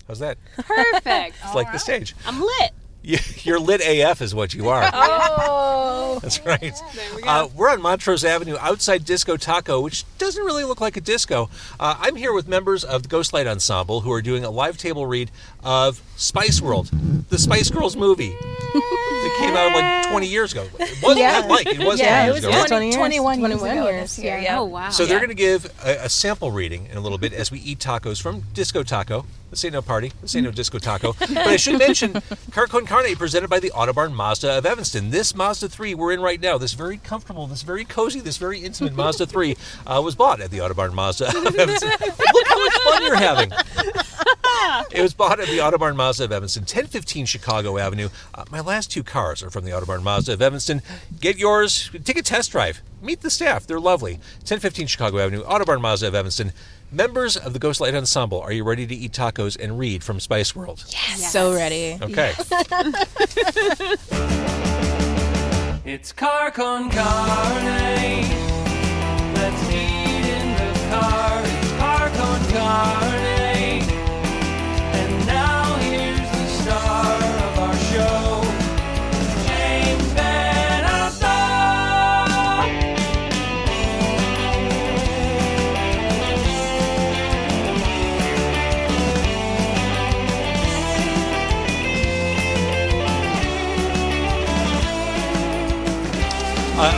How's that? Perfect. It's like the stage. I'm lit. You're lit AF is what you are. Oh. That's right. There we go. We're on Montrose Avenue outside Disco Taco, which doesn't really look like a disco. I'm here with members of the Ghostlight Ensemble who are doing a live table read of Spice World, the Spice Girls movie. It came out like 20 years ago. It wasn't that like. It was 20 years ago, right? 21 years. Yeah. Oh, wow. So they're going to give a sample reading in a little bit as we eat tacos from Disco Taco. This ain't no party. This ain't no Disco Taco. But I should mention, Con Carne presented by the Autobarn Mazda of Evanston. This Mazda 3 we're in right now, this very comfortable, this very cozy, this very intimate Mazda 3 was bought at the Autobarn Mazda of Evanston. Look how much fun you're having. It was bought at the Autobarn Mazda of Evanston, 1015 Chicago Avenue. My last two cars are from the Autobarn Mazda of Evanston. Get yours. Take a test drive. Meet the staff. They're lovely. 1015 Chicago Avenue, Autobarn Mazda of Evanston. Members of the Ghostlight Ensemble, are you ready to eat tacos and read from Spice World? Yes. So ready. Okay. It's Con Carne. Let's eat in the car. It's Con Carne. And now here's the star of our show, James Van Asta.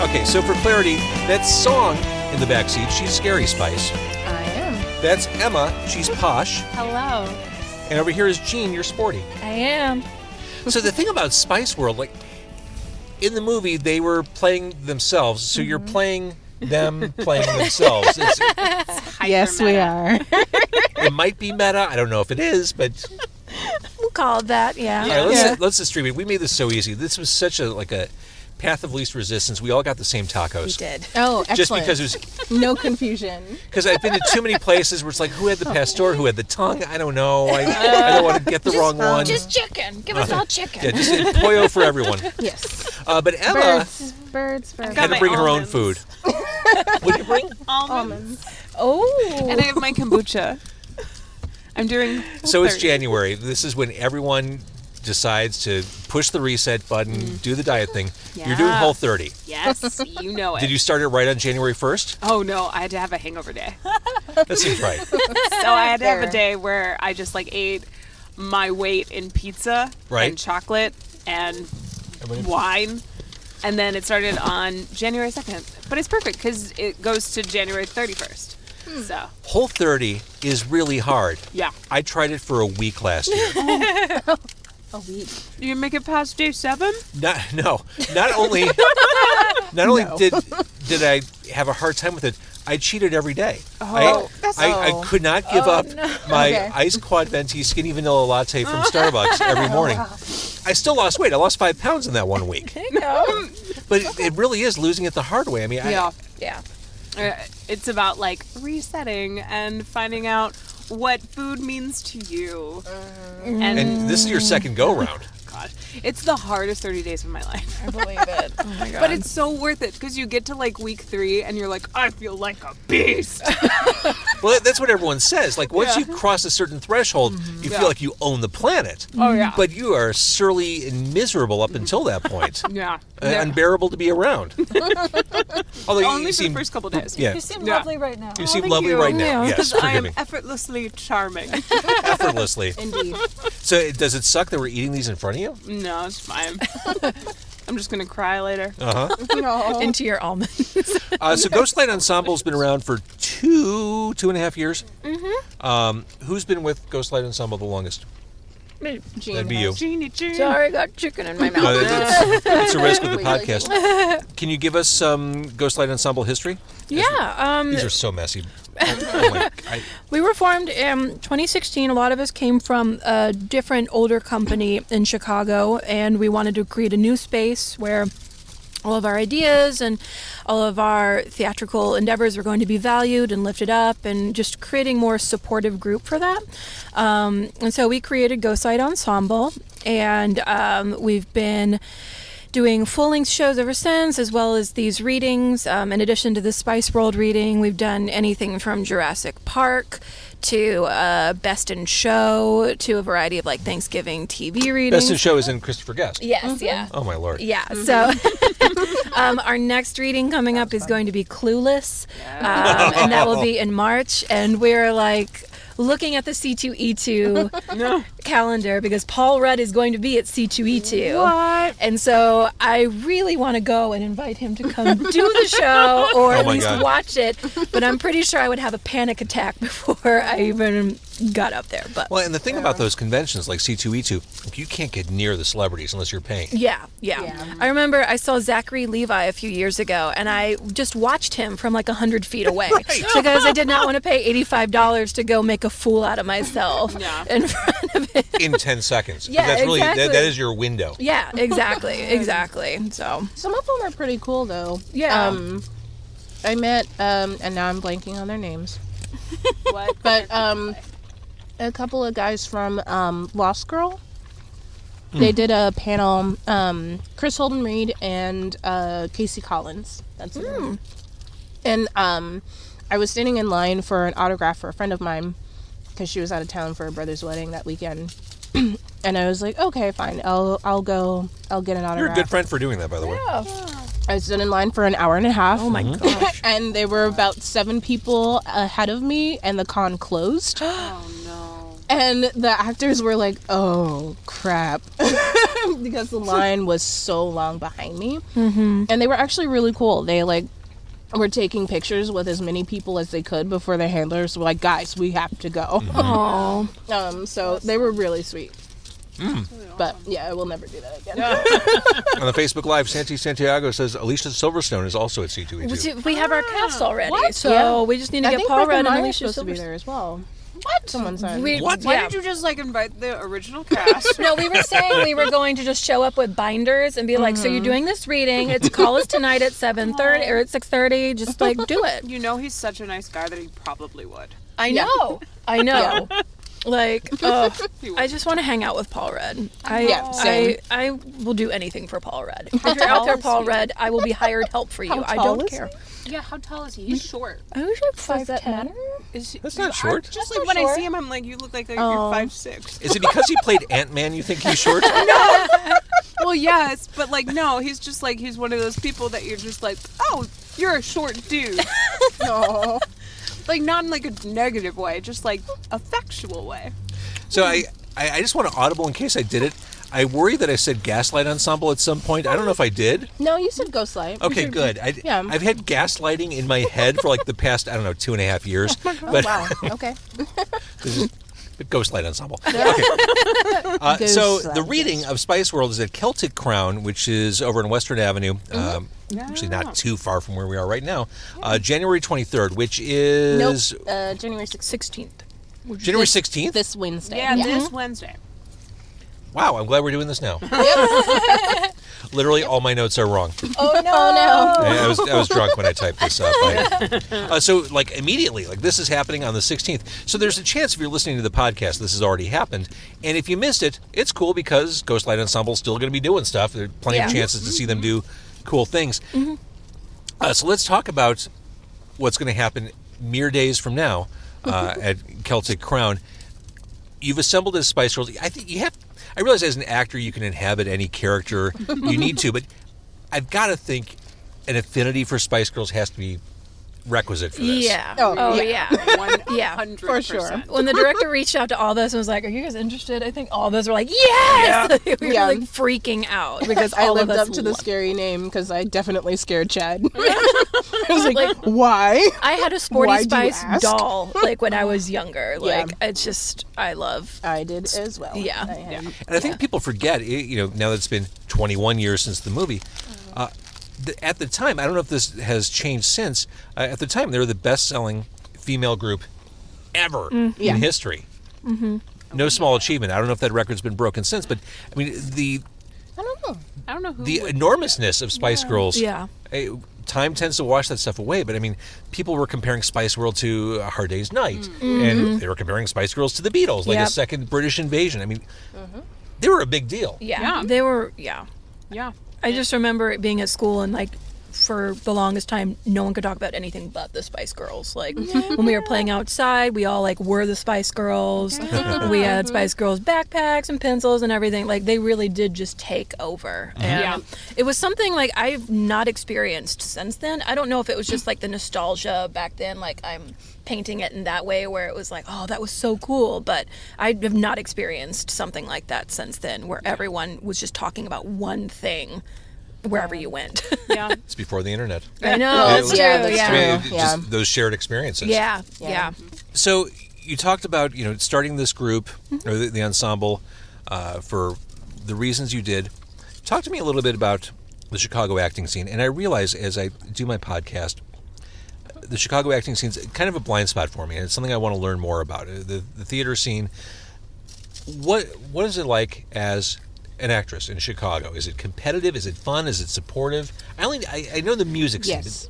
Okay, so for clarity, that song in the backseat, she's Scary Spice. I am. That's Emma, she's Posh. Hello. And over here is Jean, you're Sporty. I am. So the thing about Spice World, like, in the movie, they were playing themselves, so you're playing them playing themselves. Yes, we are. It might be meta, I don't know if it is, but... We'll call it that, yeah. All right, let's just stream it. We made this so easy. This was such a path of least resistance. We all got the same tacos. We did. Oh, excellent. Just because it was... No confusion. Because I've been to too many places where it's like, who had the pastor, who had the tongue? I don't know. I don't want to get the wrong one. Just chicken. Give us all chicken. Yeah, just pollo for everyone. Yes. But Emma Birds for had to bring her own food. What did you bring? Almonds. Oh. And I have my kombucha. I'm doing So it's January. This is when everyone decides to push the reset button, do the diet thing. Yeah. You're doing Whole30. Yes, you know it. Did you start it right on January 1st? Oh, no, I had to have a hangover day. That seems right. So I had to have a day where I just ate my weight in pizza and chocolate and wine. And then it started on January 2nd. But it's perfect because it goes to January 31st. So Whole30 is really hard. Yeah. I tried it for a week last year. A week. You can make it past day 7? Not only did I have a hard time with it, I cheated every day. I could not give up my iced quad venti skinny vanilla latte from Starbucks every morning. I still lost weight. I lost 5 pounds in that 1 week. But it really is losing it the hard way. I mean, Yeah. It's about resetting and finding out what food means to you. And this is your second go round. God, it's the hardest 30 days of my life. I believe it. Oh my God. But it's so worth it because you get to week 3 and you're like, I feel like a beast. Well, that's what everyone says. Once you cross a certain threshold, you feel like you own the planet. Oh, yeah. But you are surly and miserable up until that point. Yeah. Unbearable to be around. Although Only you for seem, the first couple days. Yeah. You seem lovely right now. You seem lovely right now. Yes, because I am forgiving. effortlessly charming. Effortlessly. Indeed. So does it suck that we're eating these in front of you? No, it's fine. I'm just going to cry later. Uh-huh. Into your almonds. So Ghostlight Ensemble's been around for 2.5 years. Mm-hmm. Who's been with Ghostlight Ensemble the longest? That'd be you. Jeannie. Sorry, I got chicken in my mouth. No, it's a risk with the podcast. Can you give us some Ghostlight Ensemble history? Yeah. These are so messy. We were formed in 2016. A lot of us came from a different older company in Chicago, and we wanted to create a new space where all of our ideas and all of our theatrical endeavors were going to be valued and lifted up, and just creating more supportive group for that. And so we created Ghostlight Ensemble, and we've been doing full-length shows ever since, as well as these readings. In addition to the Spice World reading, we've done anything from Jurassic Park to Best in Show to a variety of like Thanksgiving TV readings. Best in Show is in Christopher Guest. Yes, yeah. Oh my Lord. Yeah, so our next reading coming up is going to be Clueless, and that will be in March, and we're like looking at the C2E2 calendar because Paul Rudd is going to be at C2E2. What? And so I really want to go and invite him to come do the show or at least watch it, but I'm pretty sure I would have a panic attack before I even got up there. But well, and the thing about those conventions like C2E2, you can't get near the celebrities unless you're paying. Yeah. I remember I saw Zachary Levi a few years ago, and I just watched him from like 100 feet away because I did not want to pay $85 to go make a fool out of myself in front of him. In 10 seconds. Yeah, that's really, exactly. that is your window. Yeah, exactly. So some of them are pretty cool, though. Yeah. I met, and now I'm blanking on their names. What? But a couple of guys from Lost Girl. They did a panel. Chris Holden Reed and Casey Collins. That's it. And I was standing in line for an autograph for a friend of mine because she was out of town for her brother's wedding that weekend. And I was like, okay, fine. I'll go. I'll get an autograph. You're a good friend for doing that, by the way. I stood in line for an hour and a half. Oh my gosh. And there were about 7 people ahead of me, and the con closed. Oh no. And the actors were like, oh crap. Because the line was so long behind me. And they were actually really cool. They like were taking pictures with as many people as they could before the handlers were like, guys, we have to go. So they were really sweet. But yeah, I will never do that again. On the Facebook Live, Santi Santiago says Alicia Silverstone is also at C2E2. We have our cast already, What? so we just need to I get think Paul Rick Rudd and Meyer's Alicia supposed to be Silverstone. there as well. What? Someone said. What? Why did you just like invite the original cast? No, we were saying we were going to just show up with binders and be like, so you're doing this reading. It's call us tonight at 7:30 or at 6:30. Just like do it. You know he's such a nice guy that he probably would. I know. Like, I just want to hang out with Paul Rudd. Same. I will do anything for Paul Rudd. If you're out there, Paul Rudd, I will be hired help for you. I don't care. Yeah, how tall is he? He's short. I was like Does that 5'10". matter? That's not short. Just like when I see him, I'm like, you look like you're 5'6". Is it because he played Ant-Man you think he's short? Well, yes, but like, no, he's just like, he's one of those people that you're just like, oh, you're a short dude. No. Like, not in like a negative way, just like a factual way. So I just want to audible in case I did it. I worry that I said Gaslight Ensemble at some point. I don't know if I did. No, you said Ghostlight. Okay, good. I've had gaslighting in my head for like the past, 2.5 years. But Wow. Okay. this is Ghostlight Ensemble. Okay. So the reading of Spice World is at Celtic Crown, which is over in Western Avenue. Actually, not too far from where we are right now. January 23rd, which is... Nope. January 16th. January 16th? This Wednesday. Yeah, this Wednesday. Wow, I'm glad we're doing this now. Literally, all my notes are wrong. Oh no. I was drunk when I typed this up. So, like, immediately, like, this is happening on the 16th. So there's a chance if you're listening to the podcast, this has already happened. And if you missed it, it's cool because Ghostlight Ensemble is still going to be doing stuff. There are plenty of chances to see them do cool things. So let's talk about what's going to happen mere days from now at Celtic Crown. You've assembled as Spice Girls. I think you have... I realize as an actor you can inhabit any character you need to, but I've got to think an affinity for Spice Girls has to be requisite for this. Yeah. Oh, yeah. 100%. For sure. When the director reached out to all of us and was like, "Are you guys interested?" I think all of us were like, "Yes!" We were like freaking out because I all lived of us up to the loved- scary name because I definitely scared Chad. I was like, why? I had a Sporty Why'd you Spice ask? doll like when I was younger. Like it's just I love. I did as well. Yeah. And I think people forget, now that it's been 21 years since the movie, at the time, I don't know if this has changed since, at the time they were the best-selling female group ever in history. No small achievement. I don't know if that record's been broken since, but I mean, I don't know who the would- enormousness of Spice Girls. Yeah. Time tends to wash that stuff away, but I mean, people were comparing Spice World to A Hard Day's Night, and they were comparing Spice Girls to the Beatles, like a second British invasion. I mean, they were a big deal. Yeah. Yeah. They were. Yeah. Yeah. I just remember it being at school and like for the longest time, no one could talk about anything but the Spice Girls. Like when we were playing outside, we all like were the Spice Girls. We had Spice Girls backpacks and pencils and everything. Like they really did just take over. And it was something like I've not experienced since then. I don't know if it was just like the nostalgia back then. Like I'm painting it in that way where it was like, oh, that was so cool. But I have not experienced something like that since then, where everyone was just talking about one thing wherever you went. Yeah. It's before the internet. I know, it's true. I mean, just those shared experiences. Yeah. So you talked about, starting this group or the ensemble for the reasons you did. Talk to me a little bit about the Chicago acting scene. And I realize as I do my podcast, the Chicago acting scene is kind of a blind spot for me, and it's something I want to learn more about. The theater scene. What is it like as an actress in Chicago? Is it competitive? Is it fun? Is it supportive? I know the music scene. Yes.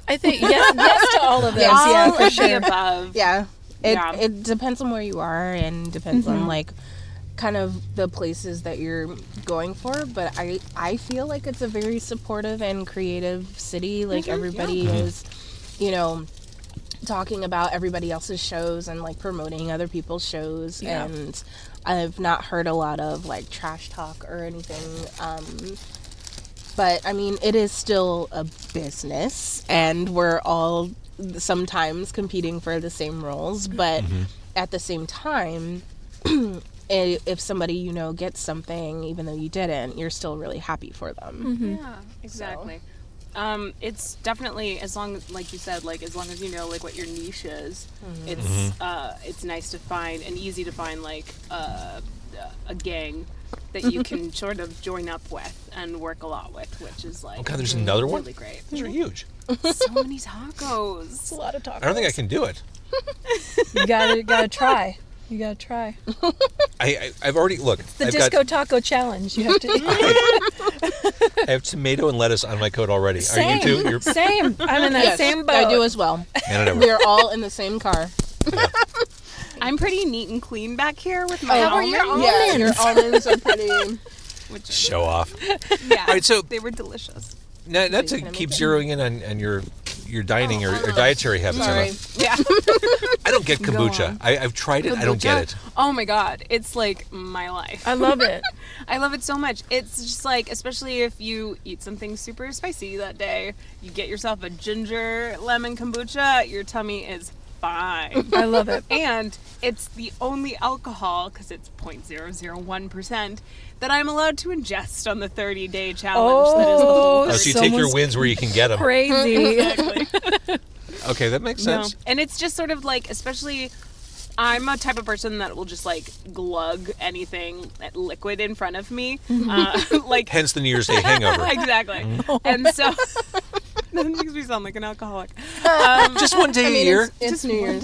I think yes to all of those. Yeah, for sure. Above. Yeah. It depends on where you are and depends on like kind of the places that you're going for, but I feel like it's a very supportive and creative city. Like everybody is, talking about everybody else's shows and like promoting other people's shows, and I've not heard a lot of like trash talk or anything. But I mean, it is still a business, and we're all sometimes competing for the same roles, but at the same time, if somebody gets something even though you didn't, you're still really happy for them. Yeah, exactly. It's definitely, as long as, like you said, like as long as you know like what your niche is, it's nice to find and easy to find like a gang that you can sort of join up with and work a lot with, which is like there's another one. Really great. Those are huge. So many tacos. It's a lot of tacos. I don't think I can do it. You gotta try. You gotta try. I've already The Disco Taco Challenge. You have to. I have tomato and lettuce on my coat already. Same. Are you too? You're... Same. I'm in that same boat. I do as well. We're all in the same car. I'm pretty neat and clean back here with my How are almonds. your almonds? Yeah, your almonds are pretty. Show off. Yeah. All right, so they were delicious. Not to keep zeroing in on your dining or dietary habits, Sorry. Yeah. I don't get kombucha. I've tried it. I don't get it. Oh my god, it's like my life. I love it. I love it so much. It's just like, especially if you eat something super spicy that day, you get yourself a ginger lemon kombucha, your tummy is fine. I love it. And it's the only alcohol, because it's 0.001%, that I'm allowed to ingest on the 30-day challenge. That is the whole so you take your wins where you can get them. Crazy. Exactly. Okay, that makes sense. No. And it's just sort of like, especially, I'm a type of person that will just like glug anything liquid in front of me. Like hence the New Year's Day hangover. Exactly. And so that makes me sound like an alcoholic. Just one day a year. It's New Year's.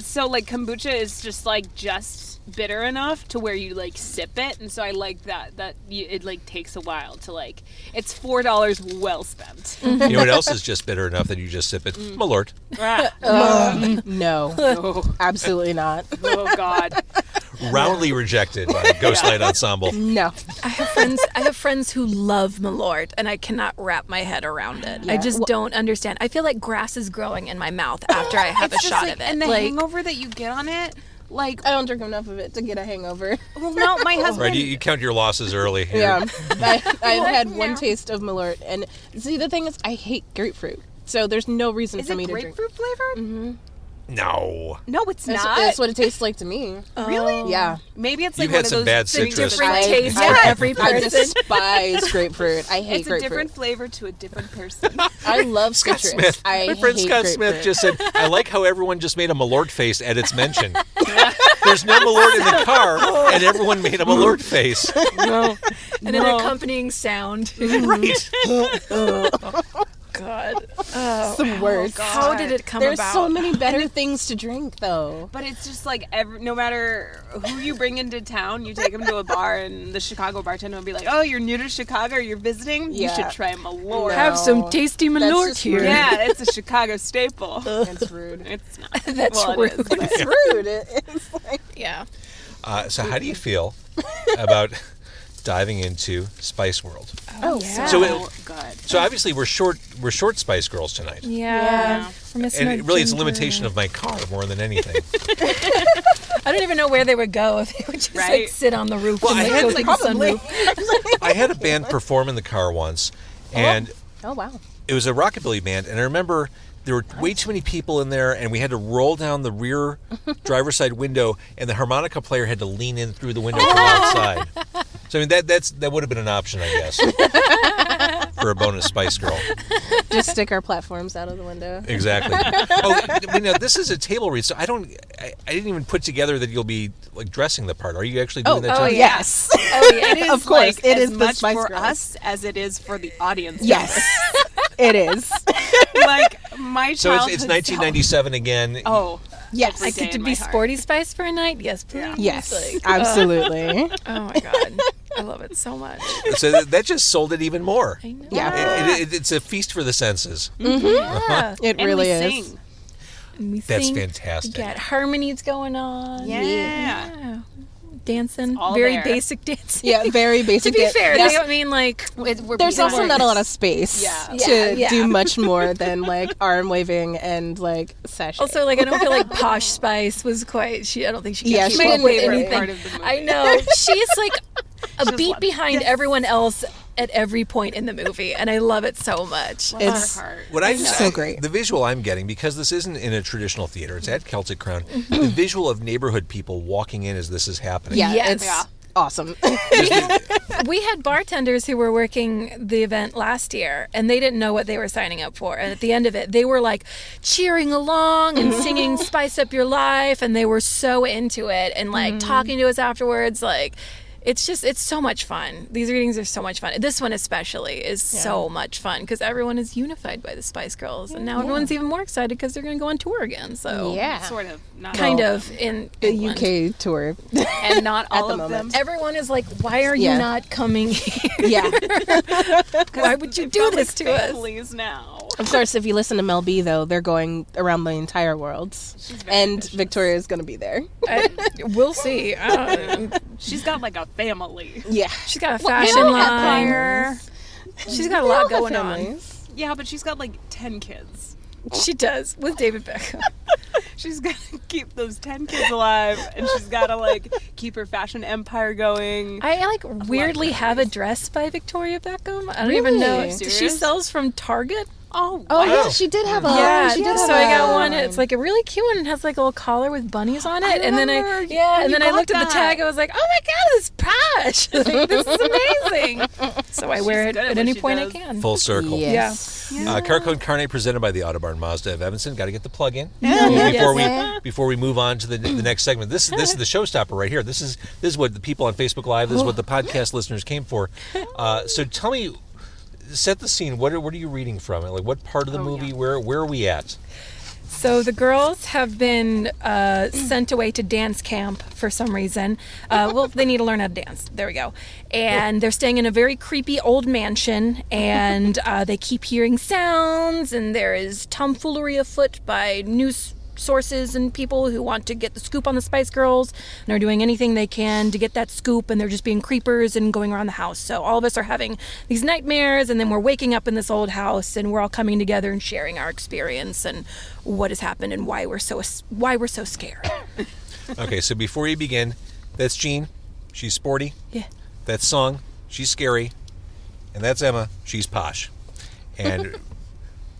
So like kombucha is just like just bitter enough to where you like sip it, and so I like that it like takes a while to like, it's $4 well spent. You know what else is just bitter enough that you just sip it? Malort. No, absolutely not. Oh god. Roundly rejected by Ghostlight Ensemble. No. I have friends who love Malort, and I cannot wrap my head around it. I just don't understand. I feel like grass is growing in my mouth after I have a shot of it. And the hangover that you get on it, like, I don't drink enough of it to get a hangover. Well, no, my husband. Right, you count your losses early. Yeah, I've had one taste of Malort, and see, the thing is, I hate grapefruit, so there's no reason for me to drink. Is it grapefruit flavored? Mm-hmm. No. No, it's not. That's what it tastes like to me. Really? Yeah. Maybe it's like You've one had of some those bad citrus. different tastes for every person. I despise grapefruit. I hate it's grapefruit. a different flavor to a different person. I love Scott citrus. Smith. My friend Scott Smith just said, I like how everyone just made a Malort face at its mention. There's no Malort in the car, and everyone made a Malort face. And an accompanying sound. Right. God. It's the worst. How did it come There's about? so many better things to drink, though. But it's just like, no matter who you bring into town, you take them to a bar, and the Chicago bartender will be like, "Oh, you're new to Chicago, you're visiting? You should try Malort. Have some tasty Malort just here." rude. Yeah, it's a Chicago staple. It's rude. It's not. That's Well, rude. it is, but- It's rude. It's like Yeah. So how do you feel about diving into Spice World. Oh, yeah. So good. So obviously we're short Spice Girls tonight. Yeah. We're missing And our really it's a ginger. limitation of my car more than anything. I don't even know where they would go if they would just like Right? sit on the roof Well, and I like had go to- through the sunroof. I had a band perform in the car once, and Oh, wow. it was a rockabilly band, and I remember there were way too many people in there, and we had to roll down the rear driver's side window, and the harmonica player had to lean in through the window from outside. So I mean that would have been an option, I guess, for a bonus Spice Girl. Just stick our platforms out of the window. Exactly. This is a table read, so I didn't even put together that you'll be like dressing the part. Are you actually doing that? Oh, too? yes. Oh, yeah. It is Of course, like it as is the much Spice for Girls. us as it is for the audience. Yes. It is. Like my So childhood. it's 1997 again. Oh, Yes. I day get to in be my heart. Sporty Spice for a night? Yes, please. Yes. Like, Absolutely. oh my God. I love it so much. So that just sold it even more. I know. Yeah. It's a feast for the senses. Yeah. It and really we is. sing. And we That's sing, fantastic. We got harmonies going on. Yeah. Yeah. Dancing. all Very there. basic dancing. Yeah, very To basic. be fair, There's, they don't mean like there's also not a lot of space to Yeah. do much more than like arm waving and like session. Also, like I don't feel like Posh Spice was quite. I don't think she. Yeah, kept she up didn't with favorite anything. part of the movie. I know she's like a beat like, behind everyone else at every point in the movie, and I love it so much. It's Our heart. What I so great. The visual I'm getting, because this isn't in a traditional theater, it's at Celtic Crown. The visual of neighborhood people walking in as this is happening. yeah, Yes. it's Yeah. awesome. We had bartenders who were working the event last year, and they didn't know what they were signing up for. And at the end of it, they were like cheering along and singing "Spice Up Your Life," and they were so into it and like talking to us afterwards. Like, it's so much fun. These readings are so much fun. This one especially is so much fun because everyone is unified by the Spice Girls, and now everyone's even more excited because they're going to go on tour again. So Yeah. Sort of. Not kind all of in The England. UK tour. and not all the of moment. them. Everyone is like, "Why are you Yeah. not coming here? Yeah. Why would you do this to us?" Families now. Of course, if you listen to Mel B, though, they're going around the entire world. very And ambitious. Victoria is going to be there. We'll see. She's got like a family. Yeah. She's got a fashion line. Empire. She's got a lot going on. Families. Yeah, but she's got like 10 kids. She does with David Beckham. She's got to keep those 10 kids alive, and she's got to like keep her fashion empire going. I like weirdly have a dress by Victoria Beckham. I don't even know. Really? She Serious? sells from Target. Oh, Oh, wow. yeah, she did have a... Yeah, she did so have I a- got one. It's like a really cute one. It has like a little collar with bunnies on it. And then I remember. and You then I got looked at the that. tag. I was like, oh my god, this Posh! Like, this is amazing. So I wear it good at at what any she point I does. can. Full circle. Yes. Con Carne presented by the Autobarn Mazda of Evanston. Got to get the plug in Yes. before we move on to the next segment. This is the showstopper right here. This is what the people on Facebook Live. This is what the podcast listeners came for. So tell me, set the scene. What are you reading from? Like what part of the movie? Where are we at? So the girls have been sent away to dance camp for some reason. Well, they need to learn how to dance. There we go. And they're staying in a very creepy old mansion, and they keep hearing sounds, and there is tomfoolery afoot by news sources and people who want to get the scoop on the Spice Girls, and they're doing anything they can to get that scoop, and they're just being creepers and going around the house. So all of us are having these nightmares, and then we're waking up in this old house, and we're all coming together and sharing our experience and what has happened and why we're so scared. Okay, so before you begin, that's Jean. She's sporty. Yeah. That's Song. She's scary. And that's Emma. She's posh. And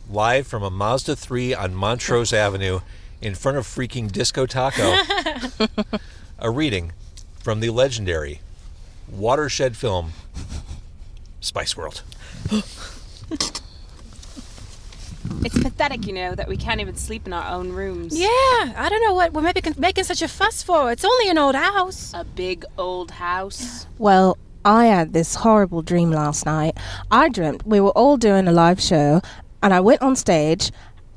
live from a Mazda 3 on Montrose Avenue in front of freaking Disco Taco, a reading from the legendary watershed film Spice World. It's pathetic, that we can't even sleep in our own rooms. Yeah, I don't know what we're making such a fuss for. It's only an old house. A big old house. Well, I had this horrible dream last night. I dreamt we were all doing a live show, and I went on stage,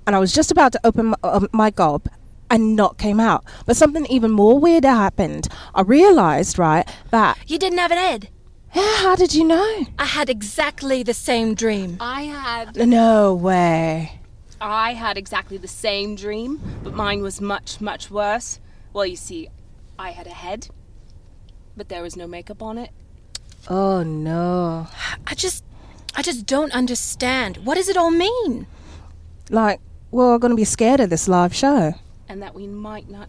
and I was just about to open my gob, and knock came out. But something even more weirder happened. I realised, right, that... You didn't have an head. Yeah, how did you know? I had exactly the same dream. I had No way. exactly the same dream, but mine was much, much worse. Well, you see, I had a head, but there was no makeup on it. Oh no. I just don't understand. What does it all mean? Like, we're going to be scared of this live show. And that we might not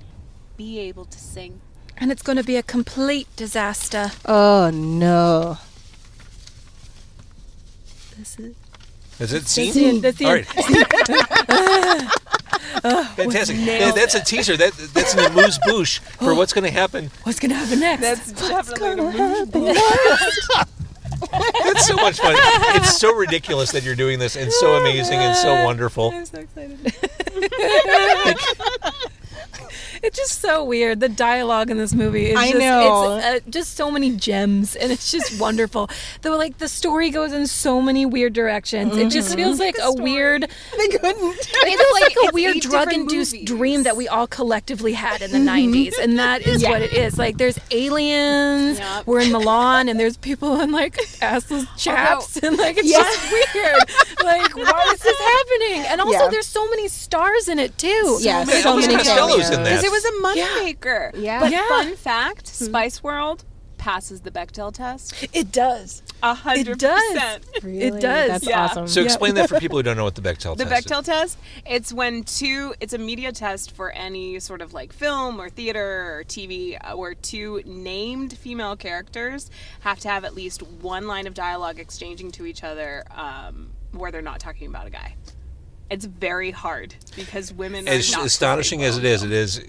be able to sing. And it's going to be a complete disaster. Oh no. Is it scene? That's the All right. Fantastic. Yeah, that's a teaser. That's an amuse-bouche for what's going to happen. What's going to happen next? That's definitely It's so much fun. It's so ridiculous that you're doing this, and so amazing and so wonderful. I'm so excited. It's just so weird. The dialogue in this movie is it's just so many gems, and it's just wonderful. Though, like, the story goes in so many weird directions. It just feels like a weird. They couldn't. It feels like a weird drug-induced dream that we all collectively had in the 90s, and that is what it is. Like, there's aliens. Yep. We're in Milan, and there's people in like assless chaps, and like it's just weird. Like, why is this happening? And also, there's so many stars in it too. Yeah, Man, so Elvis many Costello's in Because that. it was a moneymaker. Yeah. But Yeah. fun fact, Spice World passes the Bechdel test. It does. 100%. It does. Really? It does. That's Yeah. awesome. So explain that for people who don't know what the Bechdel The test is. Bechdel test, it's a media test for any sort of like film or theater or TV where two named female characters have to have at least one line of dialogue exchanging to each other where they're not talking about a guy. It's very hard because women are As not astonishing as it is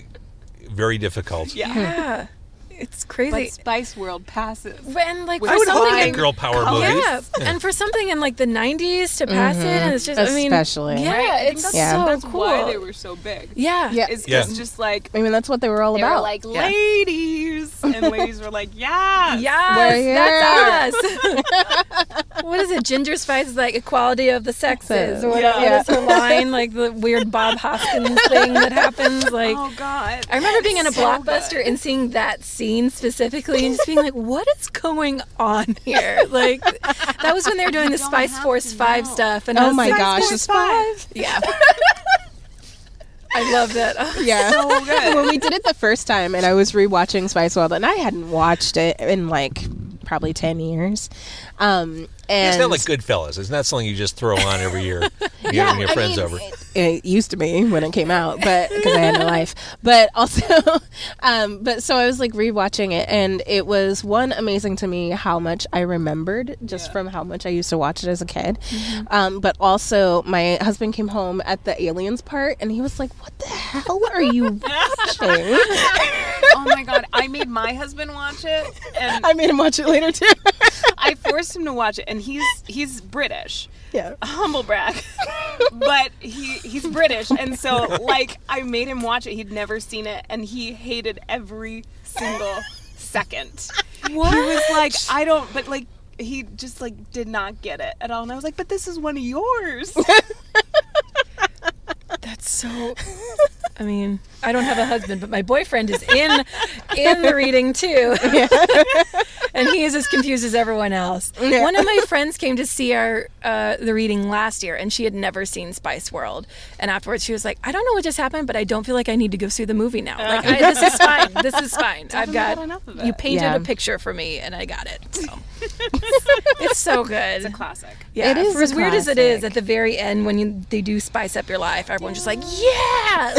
very difficult. Yeah. It's crazy. But Spice World passes. And like I for would hope something in girl power movies. Yeah, and for something in like the 90s to pass it, and it's just, Especially. yeah, Right? I think it's that's, so that's cool. why they were so big. Yeah. Yeah. It's Yeah. just like I mean, that's what they were all they about. were like ladies, and ladies were like, yeah, Yes, that's us. What is it? Ginger Spice is like equality of the sexes, or whatever. Yeah. What is her line? Like the weird Bob Hoskins thing that happens. Like, oh god. I remember being in a So Blockbuster good. and seeing that scene specifically, and just being like, "What is going on here?" Like, that was when they were doing the don't Spice have Force to 5 know. stuff, and I Oh was my like, gosh, Force the 5. yeah. I love that. Oh, Yeah. So good. When we did it the first time, and I was rewatching Spice World, and I hadn't watched it in like probably 10 years. And It's not like Goodfellas. It's not something you just throw on every year when your friends over. It used to be when it came out, but because I had no life. But also, but so I was like rewatching it, and it was amazing to me how much I remembered just from how much I used to watch it as a kid. But also, my husband came home at the aliens part, and he was like, "What the hell are you watching?" Oh my god, I made my husband watch it, and I made him watch it later too. I forced him to watch it, and he's British. Yeah. Humble brag. But he's British, and so like I made him watch it. He'd never seen it, and he hated every single second. what? He was like, I don't, but like he just like did not get it at all. And I was like, but this is one of yours. That's so. I mean, I don't have a husband, but my boyfriend is in the reading too, and he is as confused as everyone else. Yeah. One of my friends came to see our the reading last year, and she had never seen Spice World. And afterwards, she was like, "I don't know what just happened, but I don't feel like I need to go see the movie now. Like, this is fine. This is fine. I've got enough of it. you painted Yeah. a picture for me, and I got it. So it's so good. It's a classic. Yeah, It is for a as weird as it is, classic. at the very end when they do spice up your life, everyone's just like, yeah!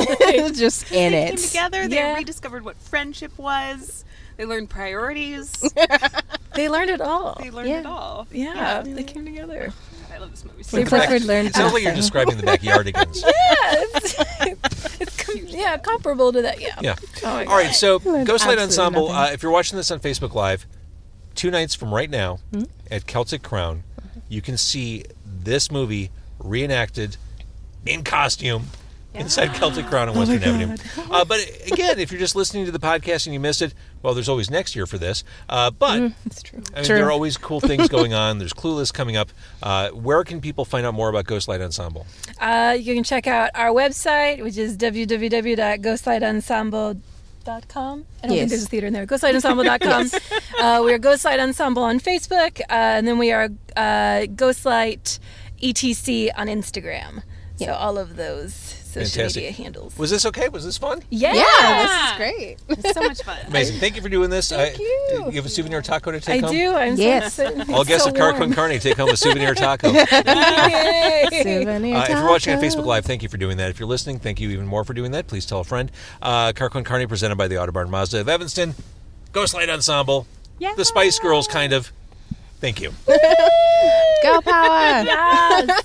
Just in They it. came together. They Yeah. rediscovered what friendship was. They learned priorities. They learned it all. They learned it all. Yeah, they came together. I love this movie so They much. Clifford learned It sounds like you're nothing. describing the Backyardigans. Yeah, comparable to that, yeah. Yeah. Oh my All right, God. so Learned Ghostlight absolutely Ensemble, nothing. if you're watching this on Facebook Live, 2 nights from right now at Celtic Crown, you can see this movie reenacted in costume inside Celtic Crown on Western Avenue. But again, if you're just listening to the podcast and you missed it, well, there's always next year for this. But It's true. I mean, True. there are always cool things going on. There's Clueless coming up. Where can people find out more about Ghostlight Ensemble? You can check out our website, which is www.ghostlightensemble.com. I don't think Yes. there's a theater in there. Ghostlightensemble.com. We are Ghostlight Ensemble on Facebook, and then we are Ghostlight ETC on Instagram. So all of those. social media handles. Was this okay? Was this fun? Yeah. This is great. It's so much fun. Amazing. Thank you for doing this. Thank you. You have a souvenir taco to take I home? do. I'm Yes. so excited. All It's guests so of Car warm. Con Carne take home a souvenir taco. Yay. Souvenir If you're watching on taco. Facebook Live, thank you for doing that. If you're listening, thank you even more for doing that. Please tell a friend. Car Con Carne presented by the Autobarn Mazda of Evanston. Ghostlight Ensemble. Yeah. The Spice Girls, kind of. Thank you. Go power. Yes.